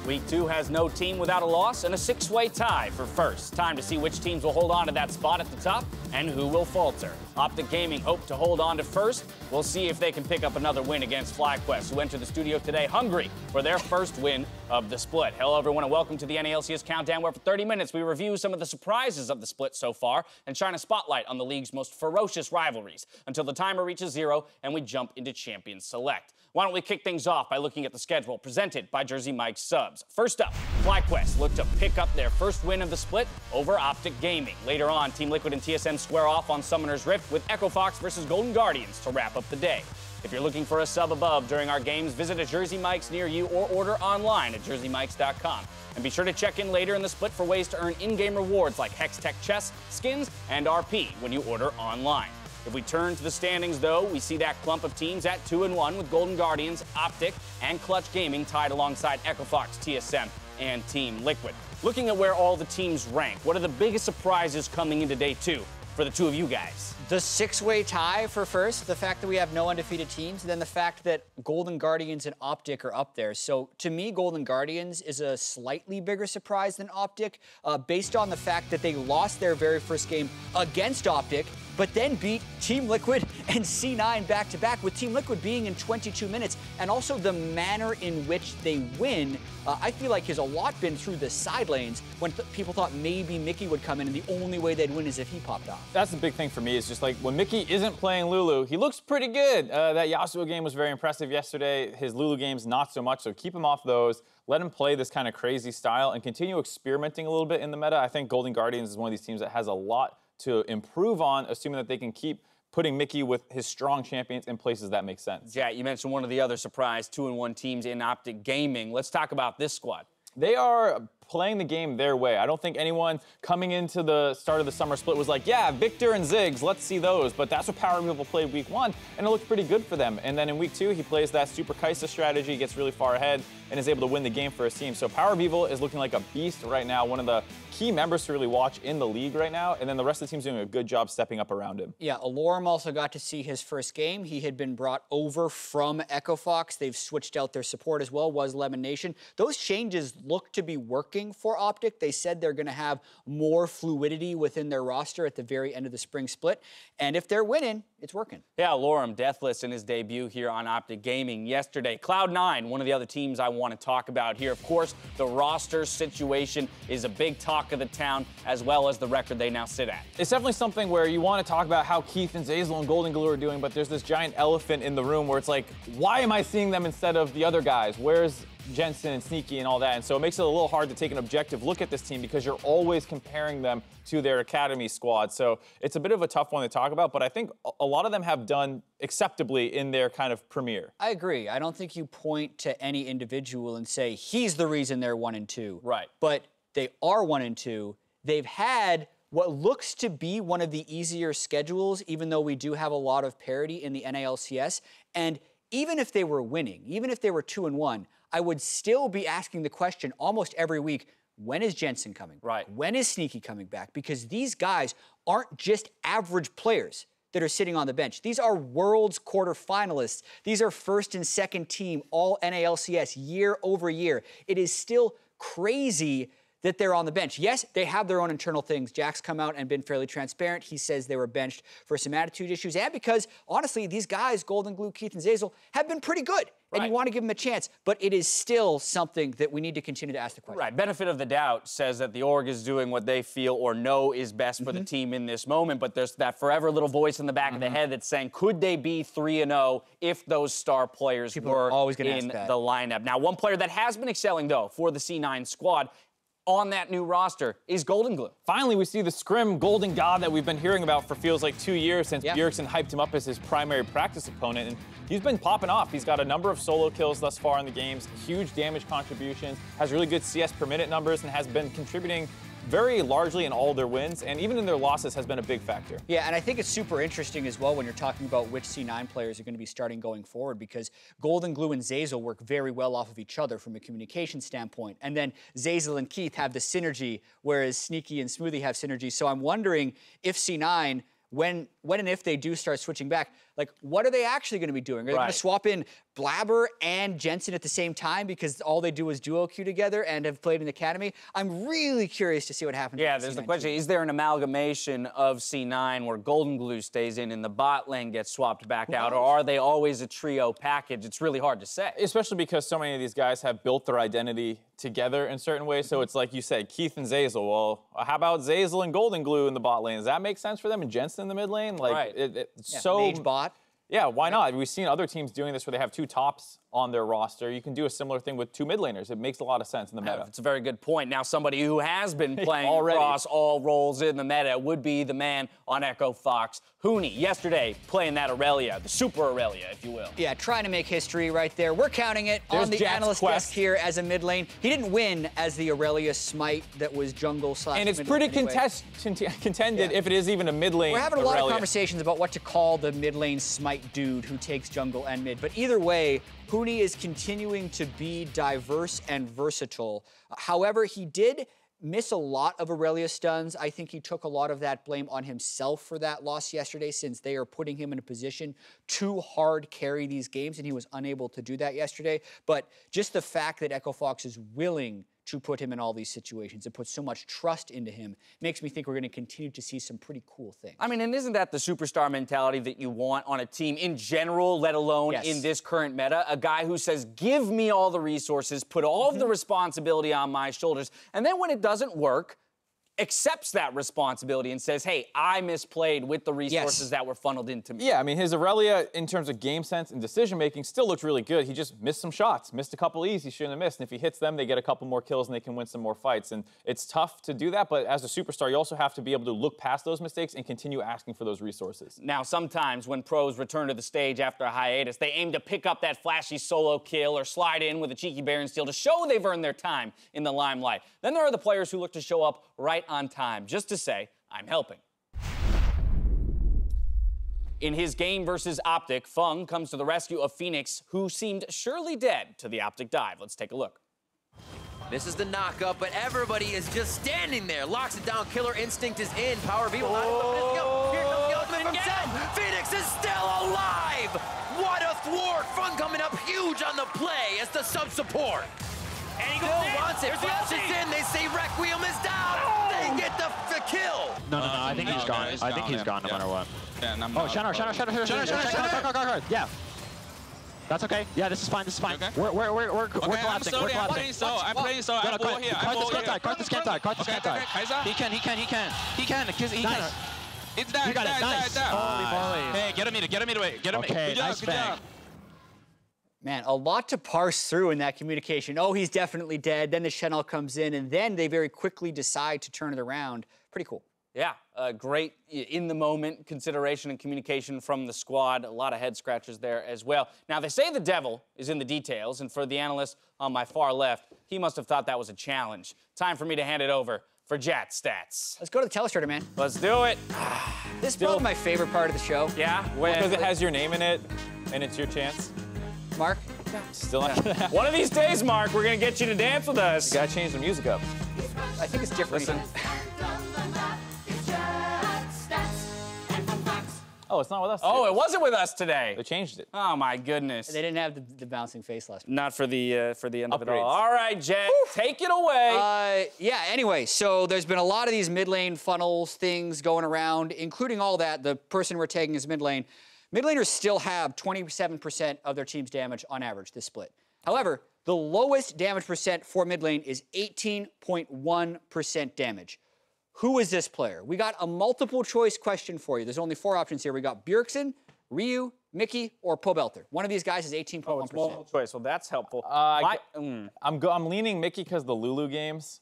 Week 2 has no team without a loss and a six-way tie for first. Time to see which teams will hold on to that spot at the top and who will falter. Optic Gaming hope to hold on to first. We'll see if they can pick up another win against FlyQuest, who enter the studio today hungry for their first win of the split. Hello, everyone, and welcome to the NA LCS Countdown, where for 30 minutes we review some of the surprises of the split so far and shine a spotlight on the league's most ferocious rivalries until the timer reaches 0 and we jump into Champions Select. Why don't we kick things off by looking at the schedule presented by Jersey Mike's Subs. First up, FlyQuest look to pick up their first win of the split over Optic Gaming. Later on, Team Liquid and TSM square off on Summoner's Rift with Echo Fox versus Golden Guardians to wrap up the day. If you're looking for a sub above during our games, visit a Jersey Mike's near you or order online at jerseymikes.com. And be sure to check in later in the split for ways to earn in-game rewards like Hex Tech chests, skins, and RP when you order online. If we turn to the standings, though, we see that clump of teams at 2-1 with Golden Guardians, Optic, and Clutch Gaming tied alongside Echo Fox, TSM, and Team Liquid. Looking at where all the teams rank, what are the biggest surprises coming into day 2 for the two of you guys? The six-way tie for first, the fact that we have no undefeated teams, and then the fact that Golden Guardians and Optic are up there. So to me, Golden Guardians is a slightly bigger surprise than Optic, based on the fact that they lost their very first game against Optic, but then beat Team Liquid and C9 back-to-back, with Team Liquid being in 22 minutes, and also the manner in which they win, I feel like has a lot been through the side lanes when people thought maybe Mickey would come in and the only way they'd win is if he popped off. That's the big thing for me, is just like when Mickey isn't playing Lulu, he looks pretty good. That Yasuo game was very impressive yesterday. His Lulu games, not so much, so keep him off those. Let him play this kind of crazy style and continue experimenting a little bit in the meta. I think Golden Guardians is one of these teams that has a lot to improve on, assuming that they can keep putting Mickey with his strong champions in places that make sense. Yeah, you mentioned one of the other surprise 2-1 teams in Optic Gaming. Let's talk about this squad. They are playing the game their way. I don't think anyone coming into the start of the summer split was like, yeah, Victor and Ziggs, let's see those. But that's what Power People played week 1, and it looked pretty good for them. And then in week 2, he plays that Super Kaisa strategy, gets really far ahead, and is able to win the game for his team. So Power People is looking like a beast right now, one of the key members to really watch in the league right now, and then the rest of the team's doing a good job stepping up around him. Yeah, Alorum also got to see his first game. He had been brought over from Echo Fox. They've switched out their support as well, was Lemon Nation. Those changes look to be working for Optic. They said they're going to have more fluidity within their roster at the very end of the spring split, and if they're winning, it's working. Yeah, Alorum deathless in his debut here on Optic Gaming yesterday. Cloud9, one of the other teams I want to talk about here. Of course, the roster situation is a big talk of the town, as well as the record they now sit at. It's definitely something where you want to talk about how Keith and Zeyzal and Golden Glue are doing, but there's this giant elephant in the room where it's like, why am I seeing them instead of the other guys? Where's Jensen and Sneaky and all that? And so it makes it a little hard to take an objective look at this team because you're always comparing them to their academy squad. So it's a bit of a tough one to talk about, but I think a lot of them have done acceptably in their kind of premiere. I agree. I don't think you point to any individual and say, he's the reason they're 1-2. Right. But they are 1-2. They've had what looks to be one of the easier schedules, even though we do have a lot of parity in the NA LCS. And even if they were winning, even if they were 2-1, I would still be asking the question almost every week, when is Jensen coming? Right. When is Sneaky coming back? Because these guys aren't just average players that are sitting on the bench. These are Worlds quarterfinalists. These are first and second team, all NALCS year over year. It is still crazy that they're on the bench. Yes, they have their own internal things. Jack's come out and been fairly transparent. He says they were benched for some attitude issues, and because, honestly, these guys, Golden Glue, Keith, and Zeyzal, have been pretty good. And you want to give them a chance, but it is still something that we need to continue to ask the question. Right. Benefit of the doubt says that the org is doing what they feel or know is best for the team in this moment, but there's that forever little voice in the back of the head that's saying, could they be 3-0 if those star players were always gonna in ask that. the lineup? Now, one player that has been excelling, though, for the C9 squad on that new roster is Golden Glue. Finally, we see the scrim Golden God that we've been hearing about for feels like 2 years since Bjergsen hyped him up as his primary practice opponent, and he's been popping off. He's got a number of solo kills thus far in the games, huge damage contributions, has really good CS per minute numbers, and has been contributing very largely in all their wins, and even in their losses has been a big factor. Yeah, and I think it's super interesting as well when you're talking about which C9 players are going to be starting going forward, because Golden Glue and Zeyzal work very well off of each other from a communication standpoint. And then Zeyzal and Keith have the synergy, whereas Sneaky and Smoothie have synergy. So I'm wondering if C9, when and if they do start switching back, Like, what are they actually going to be doing? Are they going to swap in Blabber and Jensen at the same time because all they do is duo queue together and have played in the academy? I'm really curious to see what happens. Yeah, there's the question, is there an amalgamation of C9 where Golden Glue stays in and the bot lane gets swapped back out, or are they always a trio package? It's really hard to say. Especially because so many of these guys have built their identity together in certain ways. So it's like you said, Keith and Zeyzal. Well, how about Zeyzal and Golden Glue in the bot lane? Does that make sense for them? And Jensen in the mid lane? Like, so Mage bot. Yeah, why not? We've seen other teams doing this where they have 2 tops on their roster. You can do a similar thing with 2 mid laners. It makes a lot of sense in the meta. It's a very good point. Now, somebody who has been playing across all roles in the meta would be the man on Echo Fox, Huni. Yesterday, playing that Aurelia, the Super Aurelia, if you will. Yeah, trying to make history right there. We're counting it on the analyst desk here as a mid lane. He didn't win as the Aurelia Smite that was jungle / And it's pretty contended if it is even a mid lane. We're having a lot of conversations about what to call the mid lane Smite dude who takes jungle and mid. But either way, Huni is continuing to be diverse and versatile. However, he did miss a lot of Aurelia stuns. I think he took a lot of that blame on himself for that loss yesterday, since they are putting him in a position to hard carry these games, and he was unable to do that yesterday. But just the fact that Echo Fox is willing to put him in all these situations and put so much trust into him makes me think we're going to continue to see some pretty cool things. I mean, and isn't that the superstar mentality that you want on a team in general, let alone in this current meta? A guy who says, give me all the resources, put all of the responsibility on my shoulders, and then when it doesn't work, accepts that responsibility and says, hey, I misplayed with the resources that were funneled into me. Yeah, I mean, his Aurelia, in terms of game sense and decision-making, still looked really good. He just missed some shots, missed a couple E's he shouldn't have missed. And if he hits them, they get a couple more kills and they can win some more fights. And it's tough to do that, but as a superstar, you also have to be able to look past those mistakes and continue asking for those resources. Now, sometimes when pros return to the stage after a hiatus, they aim to pick up that flashy solo kill or slide in with a cheeky Baron steal to show they've earned their time in the limelight. Then there are the players who look to show up right on time, just to say, I'm helping. In his game versus Optic, Fung comes to the rescue of Phoenix, who seemed surely dead to the Optic dive. Let's take a look. This is the knockup, but everybody is just standing there. Locks it down, Killer Instinct is in. Power V will not go. Here comes the ultimate from Zen. Phoenix is still alive! What a thwart! Fung coming up huge on the play as the sub-support. And he wants it, flashes in, they say Requiem is down! They get the kill! No, I think he's gone. I think he's gone no matter what. Yeah, and I'm Oh, Shadow. Yeah. That's okay. Yeah, this is fine. Okay. We're collapsing. We're collapsing. I'm playing so. I'm over here. Cart the scan die. He can. Nice. It's down. You got it. Nice. Holy moly. Hey, get him away. Okay, nice bang. Man, a lot to parse through in that communication. Oh, he's definitely dead. Then the Chanel comes in, and then they very quickly decide to turn it around. Pretty cool. Yeah, great in-the-moment consideration and communication from the squad. A lot of head scratchers there as well. Now, they say the devil is in the details, and for the analyst on my far left, he must have thought that was a challenge. Time for me to hand it over for Jat Stats. Let's go to the telestrator, man. Let's do it. This is probably my favorite part of the show. Yeah? Because it has your name in it, and it's your chance. Mark? Still not. One of these days, Mark, we're going to get you to dance with us. You gotta change the music up. I think it's different. Listen. Oh, it's not with us. Oh, it wasn't with us today. They changed it. Oh, my goodness. They didn't have the bouncing face last week. Not for the end of it all. Upgrades. All right, Jet, take it away. Yeah, anyway, so there's been a lot of these mid lane funnels things going around, including all that. The person we're taking is mid lane. Mid laners still have 27% of their team's damage on average this split. However, the lowest damage percent for mid lane is 18.1% damage. Who is this player? We got a multiple choice question for you. There's only 4 options here. We got Bjergsen, Ryu, Mickey, or Pobelter. One of these guys is 18.1%. Multiple choice. Well, that's helpful. I'm leaning Mickey because the Lulu games.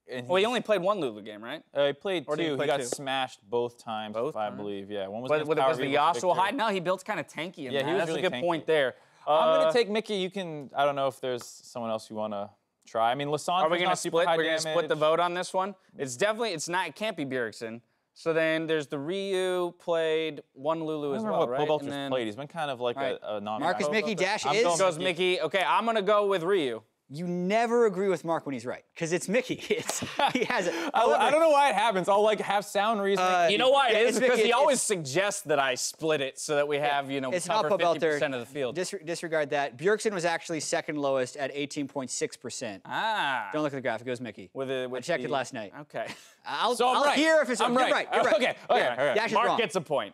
Well, he only played one Lulu game, right? He played Or did two. he play He got two? smashed both times, Both I times? believe. Yeah, one was But against was Power the V, one was Yasuo Victor. hide? No, he builds kind of tanky in Yeah, that. he was That's really a good tanky. point there. I'm gonna take Mickey. You can. I don't know if there's someone else you want to try. I mean, Lissandre's Are we not gonna super split? high We're gonna split the damage. vote on this one. It's definitely. It's not. It can't be Bjergsen. So then there's the Ryu played one Lulu I as don't well, remember right? what Pobelter's played. He's been kind of like a non. Marcus Mickey dash I'm is... going Goes Mickey. Okay, I'm gonna go with Ryu. You never agree with Mark when he's right, because it's Mickey. He has it. I don't know why it happens. I'll like have sound reasoning. You know why it is? Because he always it's- suggests that I split it so that we have, you know, it's cover not about 50% of the field. Disregard that. Bjergsen was actually second lowest at 18.6%. Ah. Don't look at the graphic. It was Mickey. I checked it last night. Okay. I'll right. hear if it's I'm You're right. You're right. Okay. Okay. Dash is Mark wrong. gets a point.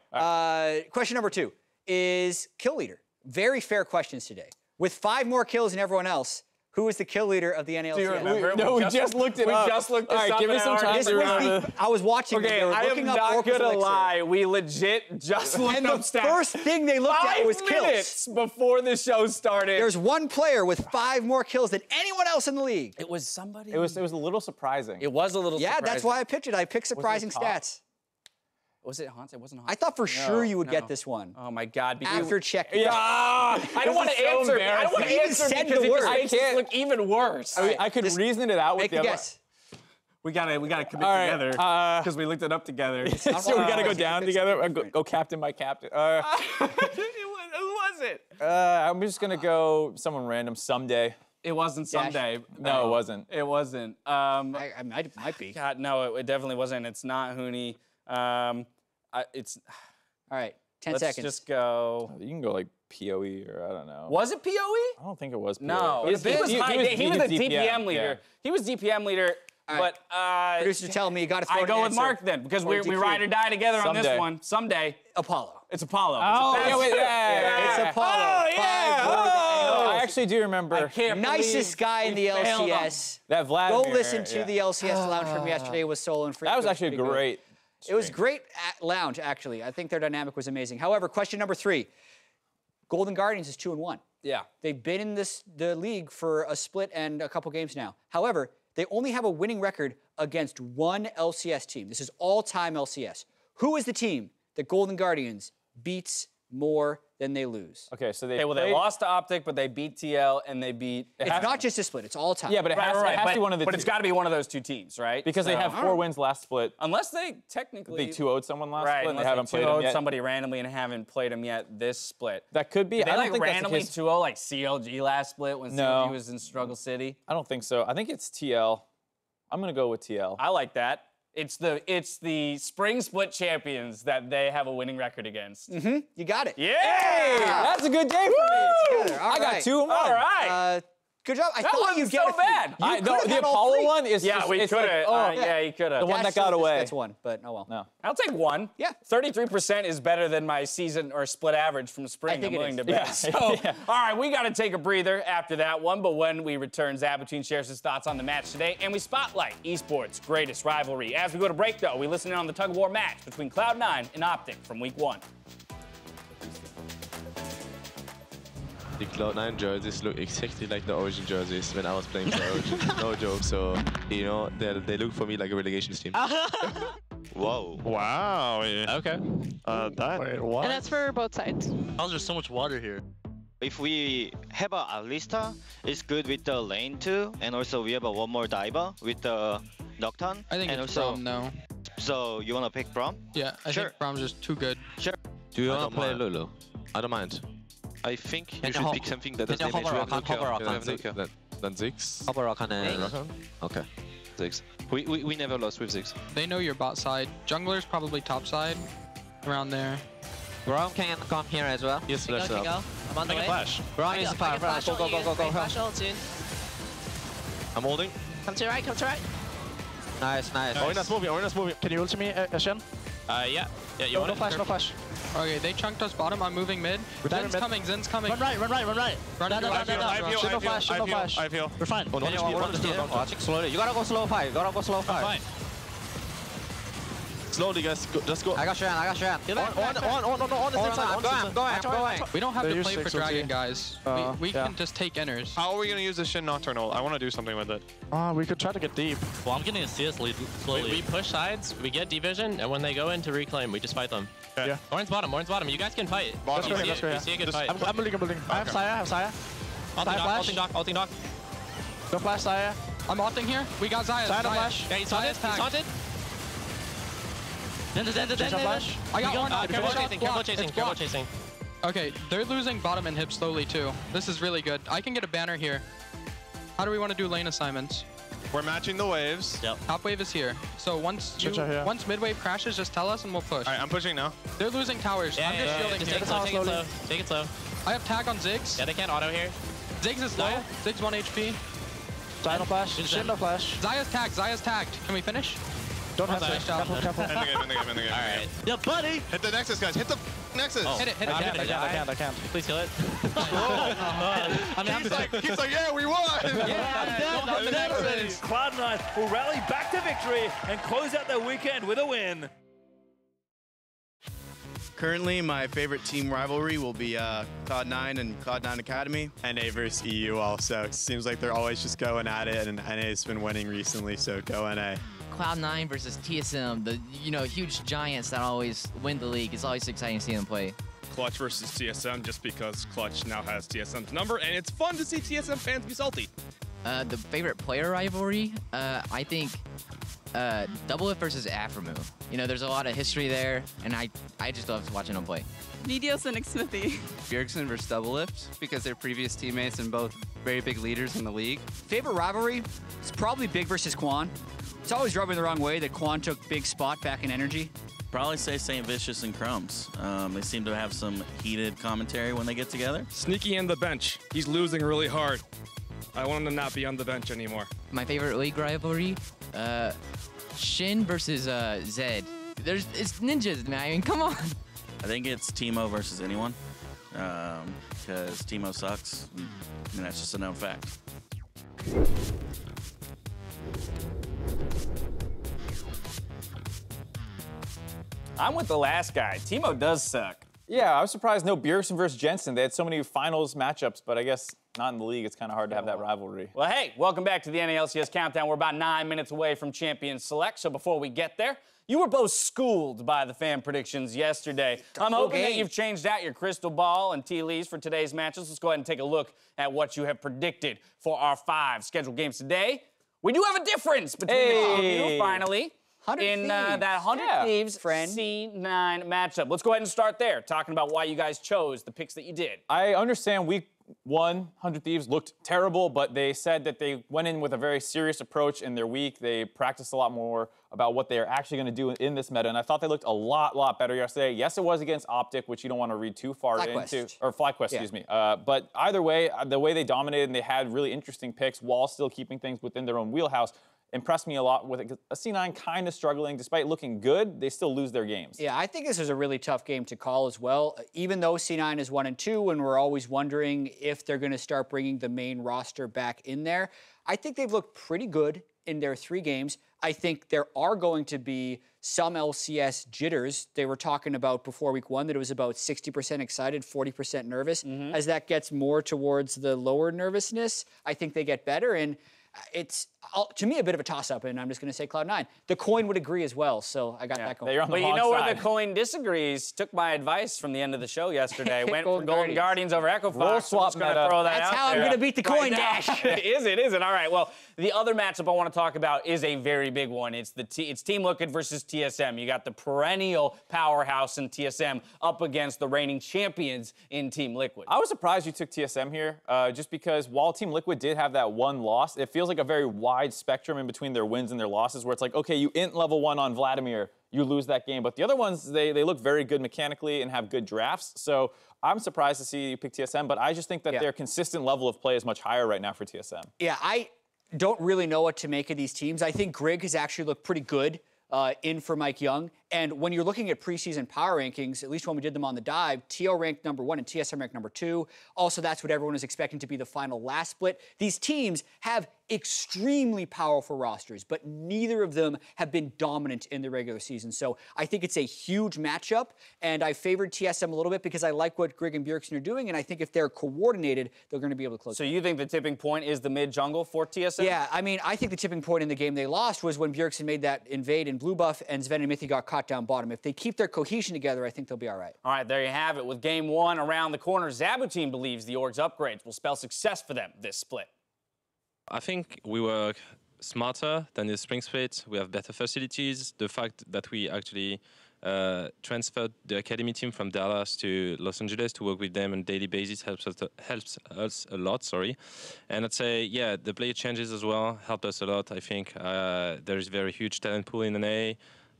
Question number 2 is kill leader. Very fair questions today. With 5 more kills than everyone else, who is the kill leader of the NA LCS? Do you remember? No, we just looked it up. We just looked this All right, up. give me some time This to was remember. I was watching. Okay, they were I am looking up not Orcus gonna Elixir. lie. We legit just looked And up the stats. first thing they looked at was 5 kills. minutes before the show started. There's one player with 5 more kills than anyone else in the league. It was somebody. It was a little surprising. It was a little. Yeah, surprising. that's why I picked it. I picked surprising top? stats. Was it Hans? It wasn't Hans. I thought for sure you would no. get this one. Oh my God! After checking. Yeah. I don't want to is so answer. I don't want to embarrassing. answer Said because the it word. just makes I it can't- look even worse. I could just reason it out with Make the a other. guess. We gotta commit All right, together because we looked it up together. So we gotta go down together. Go captain by captain. Who was it? I'm just gonna go someone random someday. It wasn't someday. No, it wasn't. It wasn't. I might be. God, no, it definitely wasn't. It's not Hooney. It's. All right, 10 Let's seconds. just go. You can go like POE or I don't know. Was it POE? I don't think it was POE. No, He he was the DPM leader. Yeah. He was DPM leader, right. but Producer telling me you got to throw I an go with answer. Mark then because we DP. ride or die together on this Someday. one. Someday. Apollo. It's Apollo. Oh, It's yeah, wait, yeah. It's Apollo. Oh, 5 yeah. more than anyone I else. actually do remember Nicest guy in the failed him. LCS. that Vladimir. Go listen to yeah. the LCS lounge from yesterday with Solo and Free. That was actually a pretty good. great. It was stream. great at lounge, actually. I think their dynamic was amazing. However, question number 3. Golden Guardians is 2-1. Yeah. They've been in the league for a split and a couple games now. However, they only have a winning record against one LCS team. This is all-time LCS. Who is the team that Golden Guardians beats more than they lose? Okay, so they. Okay, well, they played- lost to Optic, but they beat TL and they beat. It's not just a split. It's all time. Yeah, but it has, it has to be one of the. But it's got to be one of those two teams, right? because they So- have 4 wins last split. Unless they technically. They 2-0'd someone last Right, split and they unless haven't played them 2-0'd yet. somebody randomly and haven't played them yet this split. That could be. Did they I don't like think randomly that's the case. 2-0 like CLG last split when No. CLG was in Struggle City? I don't think so. I think it's TL. I'm gonna go with TL. I like that. It's the spring split champions that they have a winning record against. You got it. Yeah! That's a good day for me. Together. All I got right. 2 and 1. All right. Good job. I That thought wasn't you'd get so a few. bad. You could've The had all Apollo 3. one is Yeah, just, we it's could like, have. oh, Yeah, you could have. The one Dash that got still away. gets one, but oh well. No. I'll take one. Yeah. 33% is better than my season or split average from spring. I think I'm it willing is. to bet. Yeah. So, Yeah. all right, we got to take a breather after that one. But when we return, Zabatoon shares his thoughts on the match today, and we spotlight Esports' greatest rivalry. As we go to break, though, we listen in on the tug of war match between Cloud9 and Optic from Week 1. The Cloud9 jerseys look exactly like the Origin jerseys when I was playing for Origin. No joke. So, you know, they look for me like a relegation team. Whoa. Wow. Yeah. Okay. Wait, what? And that's for both sides. How's there so much water here? If we have a Alista, it's good with the lane too, and also we have one more diver with the Nocturne. I think and it's also, Braum now. So you wanna pick Braum? Yeah, I Sure. think Braum's just too good. Do you I want don't to play mind. Lulu? I don't mind. I think you you should hop- pick something that does can you damage. hover We rock have on, hover rock Nuka. on? We have Nuka. Then Ziggs. Hopper Rock on Okay. Ziggs. We never lost with Ziggs. They know your bot side. Jungler's probably top side, around there. Braum can come here as well. Yes, Can let's go, can up. go. I'm on the way. Flash. Braum is a power. Flash Go, ult go, go, you. go, go. Flash ult soon. I'm holding. Come to the right, come to the right. Nice, nice. Orina's moving. Can you ult me, Shen? Yeah. Yeah, you want No it? flash, no flash. Okay, they chunked us bottom. I'm moving mid. diving Zen's mid. coming, Zen's coming. Run right. Run No, through no, us, no, rush, no, rush. no flash, no flash. I feel. We're fine. Oh, no, Can you one watch watching slowly? You gotta go slow 5. You gotta go slow 5. Fine. Slowly, guys. Go, just go. I got Shan, I got Shan. On the same side. I'm going. We don't have They to use play for 6 ulti. Dragon, guys. We yeah. can just take inners. How are we gonna use this Shin Nocturnal? I want to do something with it. We could try to get deep. Well, I'm getting a CS lead slowly. We push sides, we get division, and when they go in to reclaim, we just fight them. Okay. Yeah. Orange bottom, orange bottom. You guys can fight. Let's go here, You let's go here. see a good Just- fight. I'm building, I'm building. I have Saya, Ulting Saya dock, flash. ulting dock, ulting dock. No flash, Saya. I'm opting here. We got Zaya. Saya, no flash. Yeah, he's haunted, he's haunted. Chase a flash. I got one. Careful Shot chasing, blocked. careful chasing, It's careful blocked. chasing. Okay, they're losing bottom and hip slowly too. This is really good. I can get a banner here. How do we want to do lane assignments? We're matching the waves. Yep. Top wave is here. So once mid wave crashes, just tell us and we'll push. All right, I'm pushing now. They're losing towers. I'm just shielding Just here. take it slow, take it slow. Take it slow. I have tag on Ziggs. Yeah, they can't auto here. Ziggs is low. Ziggs 1 HP. Zaya no flash. Shin no flash. Zaya's tagged. Zaya's tagged. Can we finish? Don't have Nice job. careful. In the game, in the game, in the game. All right. Yeah, buddy. Hit the Nexus, guys. Hit the Nexus. Oh. Hit it. I can't. Please kill it. He's like, yeah, we won. Cloud9 will rally back to victory and close out their weekend with a win. Currently, my favorite team rivalry will be Cloud9 and Cloud9 Academy. NA versus EU also. Seems like they're always just going at it, and NA's been winning recently, so go NA. Cloud9 versus TSM, the huge giants that always win the league. It's always exciting to see them play. Clutch versus TSM, just because Clutch now has TSM's number, and it's fun to see TSM fans be salty. The favorite player rivalry, I think Doublelift versus Aframu. There's a lot of history there, and I just love watching them play. Videos and Smithy. Bjergsen versus Doublelift, because they're previous teammates and both very big leaders in the league. Favorite rivalry? It's probably Big versus Quan. It's always rubbing the wrong way that Quan took big spot back in Energy. Probably say St. Vicious and Crumbs. They seem to have some heated commentary when they get together. Sneaky on the bench. He's losing really hard. I want him to not be on the bench anymore. My favorite league rivalry, Shin versus Zed. It's ninjas, man. I mean, come on. I think it's Teemo versus anyone, because Teemo sucks, and that's just a known fact. I'm with the last guy. Teemo does suck. Yeah, I was surprised no Bjergsen versus Jensen. They had so many finals matchups, but I guess not in the league. It's kind of hard to have that rivalry. Well, hey, welcome back to the NA LCS Countdown. We're about 9 minutes away from Champions Select, so before we get there, you were both schooled by the fan predictions yesterday. I'm hoping that you've changed out your crystal ball and tea leaves for today's matches. Let's go ahead and take a look at what you have predicted for our 5 scheduled games today. We do have a difference between the two of you, finally. In that 100 Thieves C9 matchup. Let's go ahead and start there, talking about why you guys chose the picks that you did. I understand week 1, 100 Thieves looked terrible, but they said that they went in with a very serious approach in their week. They practiced a lot more about what they are actually going to do in this meta, and I thought they looked a lot better yesterday. Yes, it was against Optic, which you don't want to read too far into. Or FlyQuest, excuse me. But either way, the way they dominated and they had really interesting picks while still keeping things within their own wheelhouse impressed me a lot with it. A C9 kind of struggling. Despite looking good, they still lose their games. Yeah, I think this is a really tough game to call as well. Even though C9 is 1-2, and we're always wondering if they're going to start bringing the main roster back in there, I think they've looked pretty good in their 3 games. I think there are going to be some LCS jitters. They were talking about before week 1 that it was about 60% excited, 40% nervous. As that gets more towards the lower nervousness, I think they get better. And it's, to me, a bit of a toss-up, and I'm just going to say Cloud9. The coin would agree as well, so I got that going. But you know where the coin disdisagrees? Took my advice from the end of the show yesterday. Went for Golden Guardians over Echo Fox. Roll swap meta. That's how I'm going to beat the coin dash. Is it? Is it? All right. Well, the other matchup I want to talk about is a very big one. It's Team Liquid versus TSM. You got the perennial powerhouse in TSM up against the reigning champions in Team Liquid. I was surprised you took TSM here, just because while Team Liquid did have that one loss, it feels like a very wide spectrum in between their wins and their losses, where it's like, okay, you int level 1 on Vladimir, you lose that game. But the other ones, they look very good mechanically and have good drafts. So I'm surprised to see you pick TSM, but I just think that their consistent level of play is much higher right now for TSM. Yeah, I don't really know what to make of these teams. I think Grig has actually looked pretty good in for Mike Young. And when you're looking at preseason power rankings, at least when we did them on the dive, TL ranked #1 and TSM ranked #2. Also, that's what everyone is expecting to be the final last split. These teams have extremely powerful rosters, but neither of them have been dominant in the regular season. So I think it's a huge matchup, and I favored TSM a little bit because I like what Grig and Bjergsen are doing, and I think if they're coordinated, they're going to be able to close. So you think the tipping point is the mid-jungle for TSM? Yeah, I mean, I think the tipping point in the game they lost was when Bjergsen made that invade in blue buff and Sven and Mithy got caught down bottom. If they keep their cohesion together, I think they'll be all right. All right, there you have it. With game 1 around the corner, Zabu team believes the org's upgrades will spell success for them this split. I think we were smarter than the spring split. We have better facilities. The fact that we actually transferred the academy team from Dallas to Los Angeles to work with them on a daily basis helps us a lot. Sorry, and I'd say yeah, the player changes as well helped us a lot. I think there is a very huge talent pool in NA.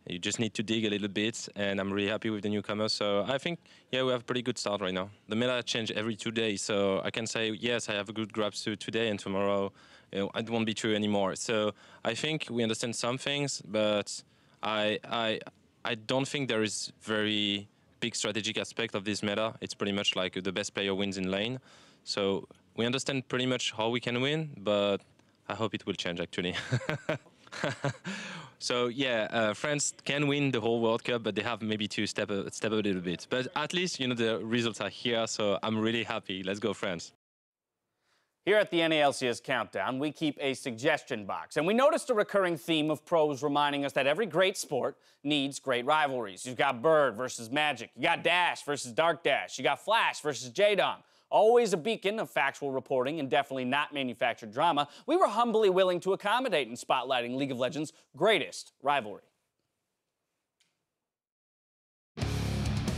You just need to dig a little bit, and I'm really happy with the newcomers. So I think, yeah, we have a pretty good start right now. The meta change every 2 days, so I can say, yes, I have a good grasp to today, and tomorrow it won't be true anymore. So I think we understand some things, but I don't think there is very big strategic aspect of this meta. It's pretty much like the best player wins in lane. So we understand pretty much how we can win, but I hope it will change, actually. So yeah, France can win the whole World Cup, but they have maybe to step up a little bit. But at least, you know, the results are here, so I'm really happy. Let's go, France. Here at the NA LCS Countdown, we keep a suggestion box, and we noticed a recurring theme of pros reminding us that every great sport needs great rivalries. You've got Bird versus Magic, you got Dash versus Dark Dash, you got Flash versus J-Dong. Always a beacon of factual reporting and definitely not manufactured drama, we were humbly willing to accommodate in spotlighting League of Legends' greatest rivalry.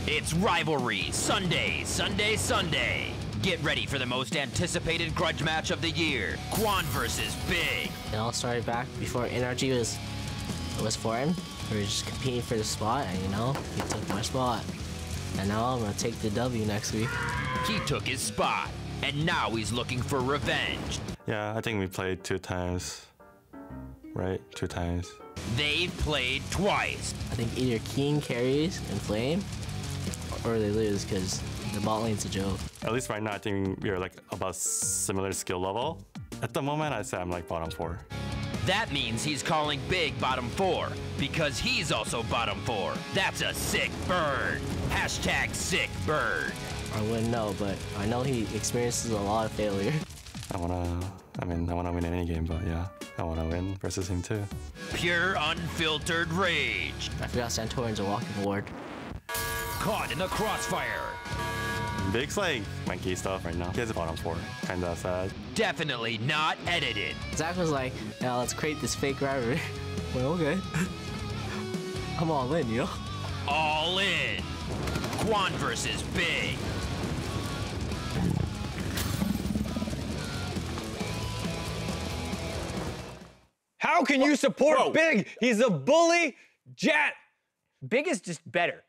It's Rivalry Sunday, Sunday, Sunday. Get ready for the most anticipated grudge match of the year, Quan versus Big. It all started back before NRG was formed. We were just competing for the spot, and you know, he took my spot. And now I'm gonna take the W next week. He took his spot, and now he's looking for revenge. Yeah, I think we played 2 times, right? 2 times. They've played twice. I think either King carries and Flame, or they lose because the bot lane's a joke. At least right now, I think we're like about similar skill level. At the moment, I'd say I'm like bottom 4. That means he's calling Big bottom 4, because he's also bottom 4. That's a sick bird. Hashtag sick bird. I wouldn't know, but I know he experiences a lot of failure. I wanna win any game, but yeah, I wanna win versus him too. Pure unfiltered rage. I forgot Santorin's a walking ward. Caught in the crossfire. Big's like monkey stuff right now. He has a bottom 4, kinda sad. Definitely not edited. Zach was like, yeah, let's create this fake rivalry. Well, okay. I'm all in, you know? All in. Quan versus Big. How can you support Big? He's a bully. Jet. Big is just better.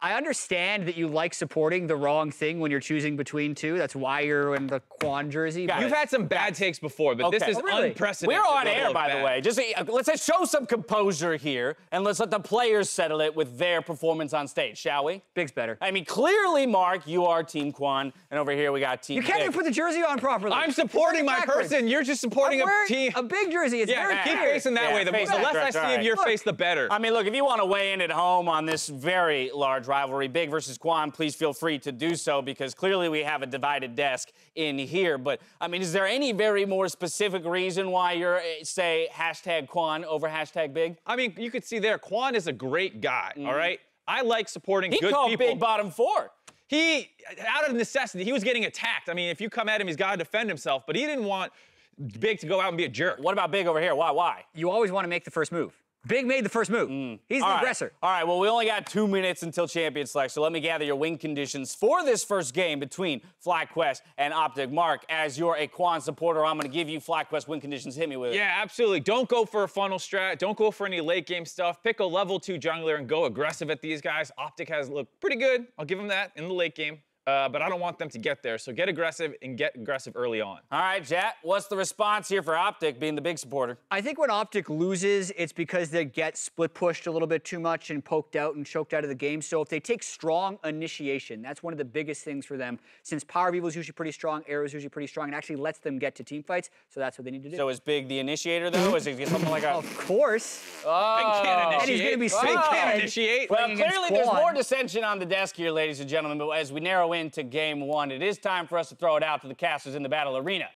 I understand that you like supporting the wrong thing when you're choosing between two. That's why you're in the Quan jersey. You've had some bad takes before, but this is unprecedented. We're on air, by the way. Just let's show some composure here, and let's let the players settle it with their performance on stage, shall we? Big's better. I mean, clearly, Mark, you are Team Quan, and over here we got Team You can't Big. even put the jersey on properly. I'm supporting my person. You're just supporting a team. A Big jersey. It's very keep clear. facing that way. The less I see of your face, the better. I mean, look, if you want to weigh in at home on this very large rivalry, Big versus Quan, please feel free to do so, because clearly we have a divided desk in here. But, I mean, is there any very more specific reason why you're, say, hashtag Quan over hashtag Big? I mean, you could see there, Quan is a great guy, all right? I like supporting good people. He called Big bottom 4. He, out of necessity, he was getting attacked. I mean, if you come at him, he's got to defend himself, but he didn't want Big to go out and be a jerk. What about Big over here? Why? You always want to make the first move. Big made the first move. He's the aggressor. All right, well, we only got 2 minutes until champion select, so let me gather your win conditions for this first game between FlyQuest and Optic. Mark, as you're a Quan supporter, I'm going to give you FlyQuest win conditions. Hit me with it. Yeah, absolutely. Don't go for a funnel strat. Don't go for any late game stuff. Pick a level 2 jungler and go aggressive at these guys. Optic has looked pretty good. I'll give him that in the late game. But I don't want them to get there, so get aggressive and get aggressive early on. All right, Jet, what's the response here for Optic being the big supporter? I think when Optic loses, it's because they get split pushed a little bit too much and poked out and choked out of the game. So if they take strong initiation, that's one of the biggest things for them, since Power of Evil is usually pretty strong, Arrow is usually pretty strong, and actually lets them get to team fights. So that's what they need to do. So is Big the initiator, though? Is he something like a... Of course. Big can't initiate. And he's going to be Big can't initiate. Well, clearly there's more dissension on the desk here, ladies and gentlemen, but as we narrow into game 1, it is time for us to throw it out to the casters in the battle arena.